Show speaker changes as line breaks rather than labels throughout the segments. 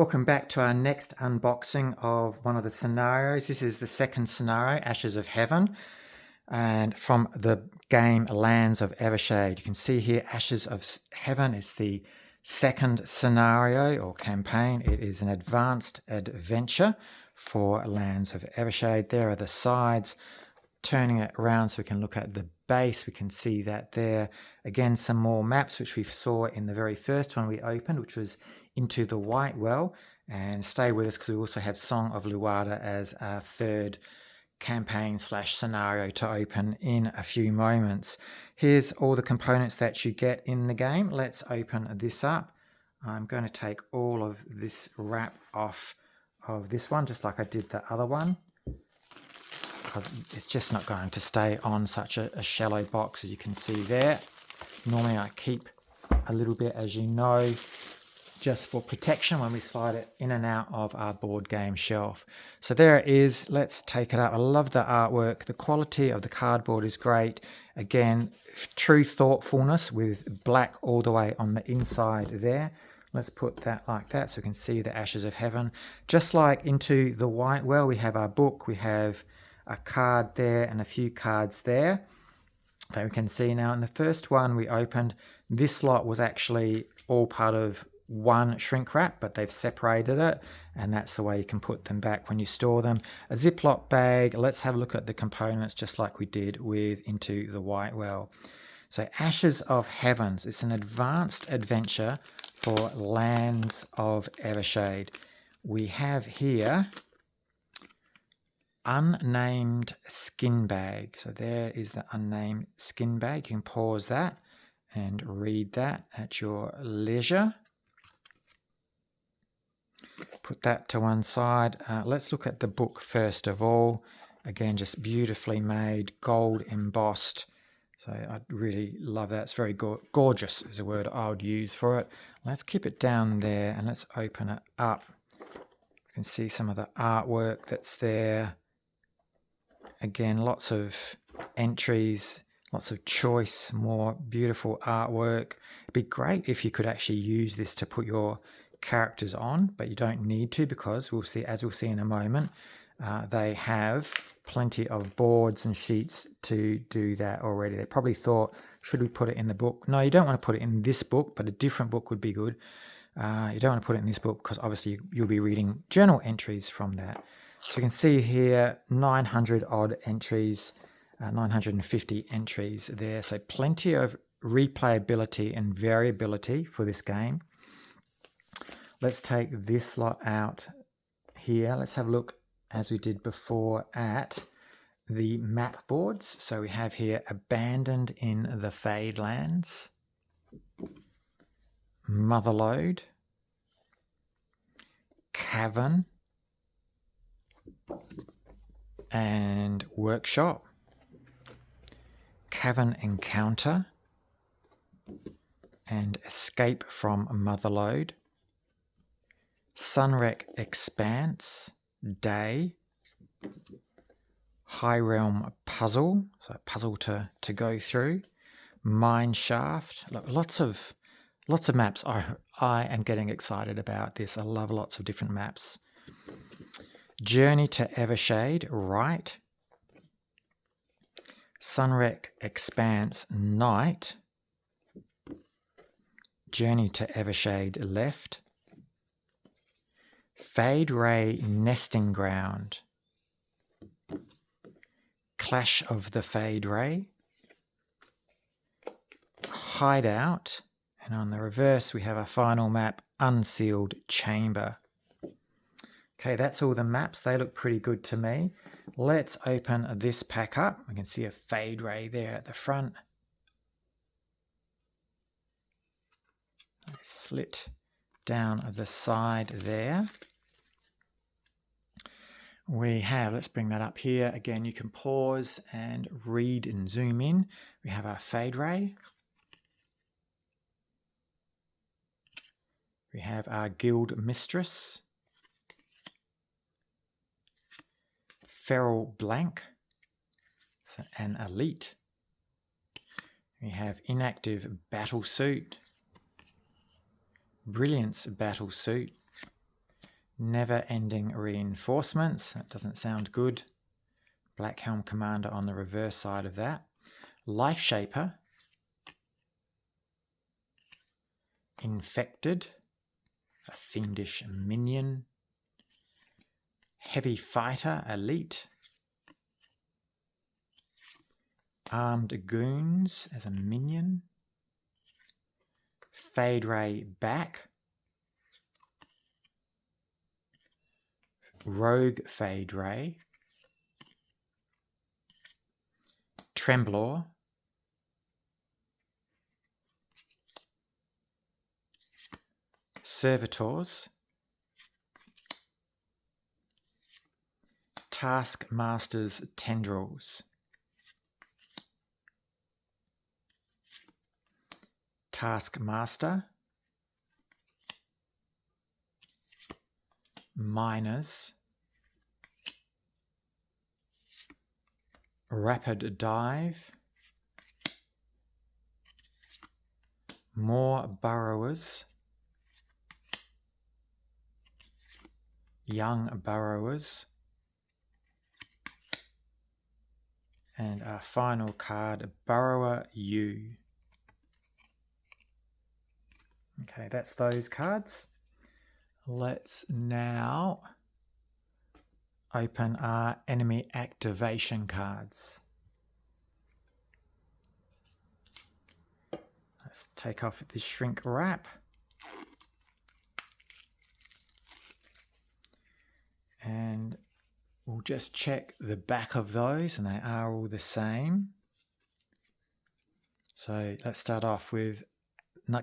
Welcome back to our next unboxing of one of the scenarios. This is the second scenario, Ashes of Heaven, and from the game Lands of Evershade. You can see here Ashes of Heaven. It's the second scenario or campaign. It is an advanced adventure for Lands of Evershade. There are the sides. Turning it around so we can look at the base, we can see that there. Again, some more maps which we saw in the very first one we opened, which was Into the White Well. And stay with us because we also have Song of Luada as our third campaign / scenario to open in a few moments. Here's all the components that you get in the game. Let's open this up. I'm going to take all of this wrap off of this one, just like I did the other one, because it's just not going to stay on such a shallow box, as you can see there. Normally I keep a little bit, as you know, just for protection when we slide it in and out of our board game shelf. So there it is. Let's take it up. I love the artwork. The quality of the cardboard is great. Again, true thoughtfulness with black all the way on the inside there. Let's put that like that so we can see the Ashes of Heaven. Just like Into the White Well, we have our book, we have a card there and a few cards there that we can see now. In the first one we opened, this lot was actually all part of one shrink wrap, but they've separated it, and that's the way you can put them back when you store them. A Ziploc bag. Let's have a look at the components just like we did with Into the White Well. So Ashes of Heavens, it's an advanced adventure for Lands of Evershade. We have here unnamed skin bag. So there is the unnamed skin bag. You can pause that and read that at your leisure. Put that to one side. Let's look at the book first of all. Again, just beautifully made, gold embossed. So I really love that. It's very gorgeous is a word I would use for it. Let's keep it down there and let's open it up. You can see some of the artwork that's there. Again, lots of entries, lots of choice, more beautiful artwork. It'd be great if you could actually use this to put your characters on, but you don't need to, because we'll see, as we'll see in a moment, they have plenty of boards and sheets to do that already. They probably thought, should we put it in the book? No, you don't want to put it in this book, but a different book would be good. You don't want to put it in this book because obviously you'll be reading journal entries from that. So you can see here 900 odd entries, 950 entries there. So plenty of replayability and variability for this game. Let's take this lot out here. Let's have a look, as we did before, at the map boards. So we have here Abandoned in the Fade Lands, Motherlode, Cavern, and Workshop, Cavern Encounter, and Escape from Motherlode, Sunwreck Expanse, Day, High Realm Puzzle, so puzzle to go through, Mine Shaft. Look, lots of maps. I am getting excited about this. I love lots of different maps. Journey to Evershade, right. Sunwreck Expanse, Night. Journey to Evershade, left. Fade Ray Nesting Ground, Clash of the Fade Ray, Hideout, and on the reverse we have a final map, Unsealed Chamber. Okay, that's all the maps. They look pretty good to me. Let's open this pack up. We can see a Fade Ray there at the front. Slit down the side there. We have, let's bring that up here. Again, you can pause and read and zoom in. We have our Fade Ray. We have our Guild Mistress. Feral Blank. So an Elite. We have Inactive Battle Suit. Brilliance Battle Suit. Never-ending reinforcements. That doesn't sound good. Black Helm Commander on the reverse side of that. Life Shaper. Infected. A fiendish minion. Heavy Fighter Elite. Armed Goons as a minion. Fade Ray back. Rogue Fade Ray. Tremblor. Servitors. Taskmaster's Tendrils. Taskmaster. Miners. Rapid Dive. More Burrowers. Young Burrowers. And our final card, Burrower U. Okay, that's those cards. Let's now open our enemy activation cards. Let's take off this shrink wrap. And we'll just check the back of those, and they are all the same. So let's start off with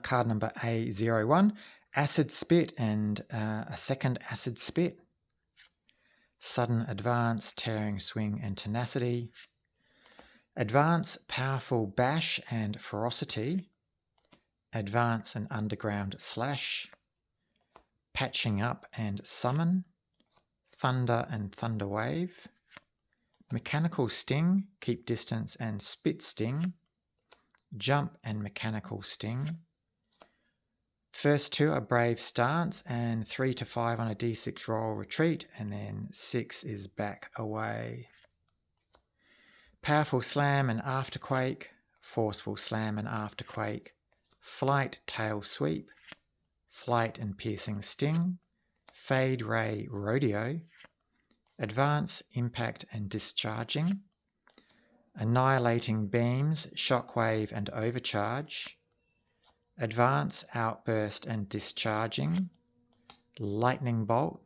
card number A01, Acid Spit and a second Acid Spit. Sudden Advance, Tearing Swing and Tenacity. Advance, Powerful Bash and Ferocity. Advance and Underground Slash. Patching Up and Summon. Thunder and Thunder Wave. Mechanical Sting, Keep Distance and Spit Sting. Jump and Mechanical Sting. First two are Brave Stance, and 3 to 5 on a D6 roll retreat, and then 6 is back away. Powerful Slam and Afterquake, Forceful Slam and Afterquake, Flight Tail Sweep, Flight and Piercing Sting, Fade Ray Rodeo, Advance, Impact and Discharging, Annihilating Beams, Shockwave and Overcharge, Advance, Outburst and Discharging, Lightning Bolt,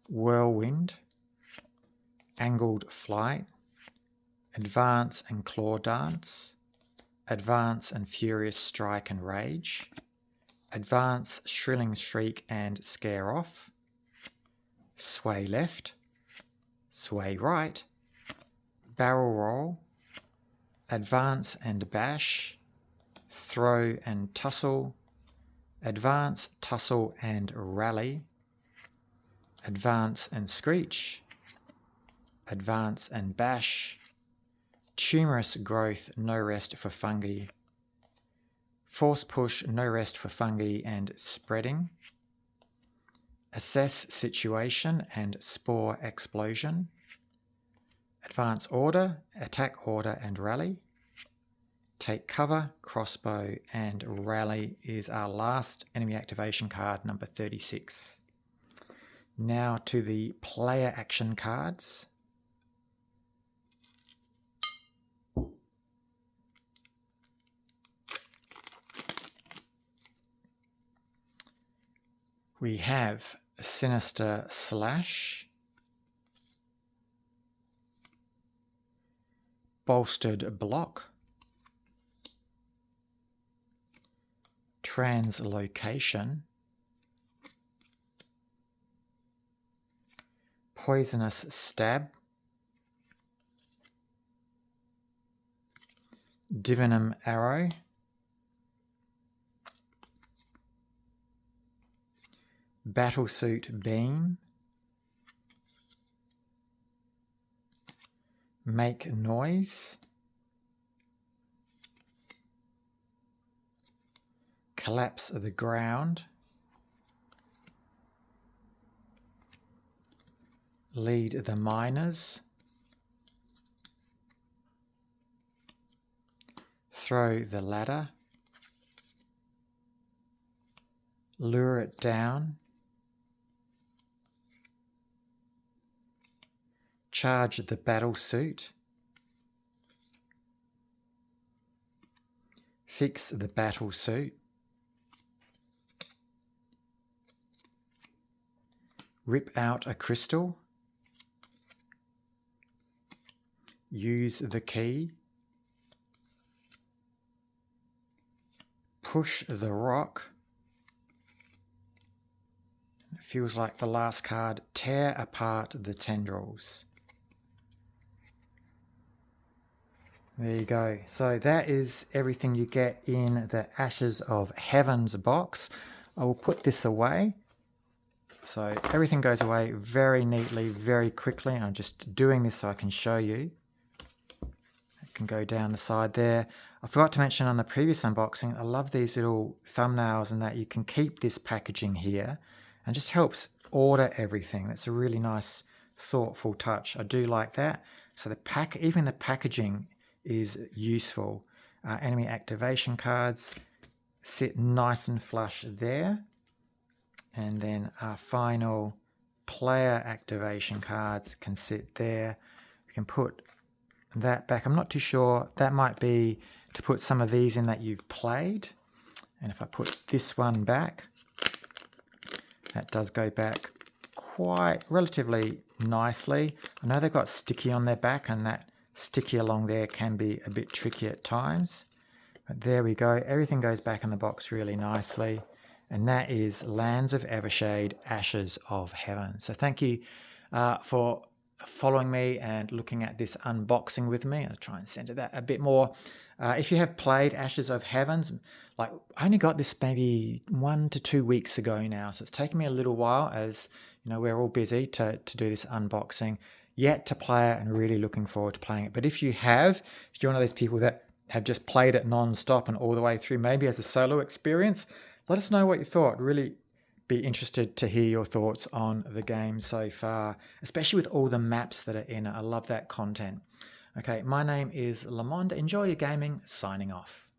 Whirlwind, Angled Flight, Advance and Claw Dance, Advance and Furious Strike and Rage, Advance, Shrilling Shriek and Scare Off, Sway Left, Sway Right, Barrel Roll, Advance and Bash, Throw and Tussle, Advance, Tussle and Rally, Advance and Screech, Advance and Bash, Tumorous Growth, No Rest for Fungi, Force Push, No Rest for Fungi and Spreading, Assess Situation and Spore Explosion, Advance Order, Attack Order and Rally, Take Cover, Crossbow and Rally is our last enemy activation card, number 36. Now to the player action cards. We have Sinister Slash, Bolstered Block, Translocation, Poisonous Stab, Divinum Arrow, Battlesuit Beam, Make Noise, Collapse the Ground, Lead the miners. Throw the ladder. Lure it down. Charge the battle suit. Fix the battle suit. Rip out a crystal. Use the key. Push the rock. It feels like the last card. Tear apart the tendrils. There you go. So that is everything you get in the Ashes of Heaven's box. I will put this away. So everything goes away very neatly, very quickly. And I'm just doing this so I can show you. It can go down the side there. I forgot to mention on the previous unboxing, I love these little thumbnails and that you can keep this packaging here and just helps order everything. That's a really nice, thoughtful touch. I do like that. So even the packaging is useful. Enemy activation cards sit nice and flush there. And then our final player activation cards can sit there. We can put that back. I'm not too sure. That might be to put some of these in that you've played. And if I put this one back, that does go back quite relatively nicely. I know they've got sticky on their back, and that sticky along there can be a bit tricky at times. But there we go. Everything goes back in the box really nicely. And that is Lands of Evershade, Ashes of Heaven. So thank you for following me and looking at this unboxing with me. I'll try and center that a bit more. If you have played Ashes of Heavens, like I only got this maybe 1 to 2 weeks ago now. So it's taken me a little while, as you know, we're all busy to do this unboxing. Yet to play it and really looking forward to playing it. But if you're one of those people that have just played it non-stop and all the way through, maybe as a solo experience, let us know what you thought. Really be interested to hear your thoughts on the game so far, especially with all the maps that are in it. I love that content. Okay, my name is Lamond. Enjoy your gaming. Signing off.